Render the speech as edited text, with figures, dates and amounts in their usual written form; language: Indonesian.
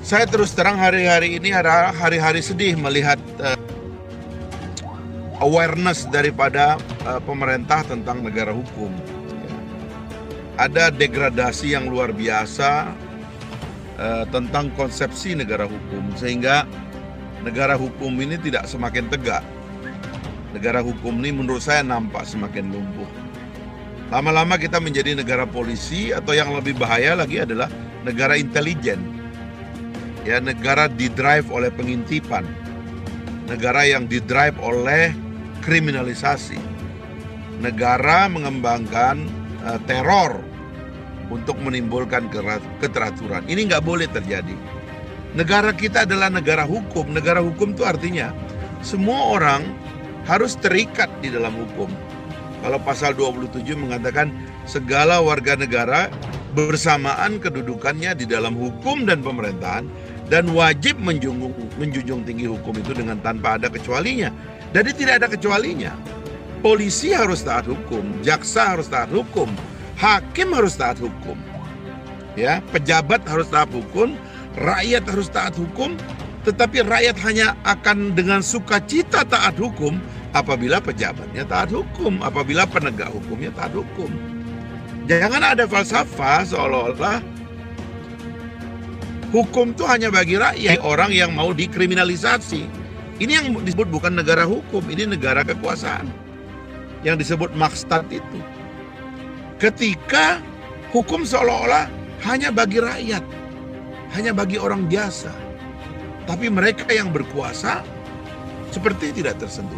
Saya terus terang hari-hari ini adalah hari-hari sedih melihat awareness daripada pemerintah tentang negara hukum. Ada degradasi yang luar biasa tentang konsepsi negara hukum, sehingga negara hukum ini tidak semakin tegak. Negara hukum ini menurut saya nampak semakin lumpuh. Lama-lama kita menjadi negara polisi, atau yang lebih bahaya lagi adalah negara intelijen. Ya, negara didrive oleh pengintipan. Negara yang didrive oleh kriminalisasi. Negara mengembangkan teror untuk menimbulkan keteraturan. Ini nggak boleh terjadi. Negara kita adalah negara hukum. Negara hukum itu artinya semua orang harus terikat di dalam hukum. Kalau pasal 27 mengatakan segala warga negara bersamaan kedudukannya di dalam hukum dan pemerintahan dan wajib menjunjung tinggi hukum itu dengan tanpa ada kecualinya. Jadi tidak ada kecualinya. Polisi harus taat hukum, jaksa harus taat hukum, hakim harus taat hukum. Ya, pejabat harus taat hukum, rakyat harus taat hukum, tetapi rakyat hanya akan dengan sukacita taat hukum apabila pejabatnya taat hukum, apabila penegak hukumnya taat hukum. Jangan ada falsafah seolah-olah hukum itu hanya bagi rakyat, orang yang mau dikriminalisasi. Ini yang disebut bukan negara hukum, ini negara kekuasaan. Yang disebut Makstat itu. Ketika hukum seolah-olah hanya bagi rakyat, hanya bagi orang biasa. Tapi mereka yang berkuasa seperti tidak tersentuh.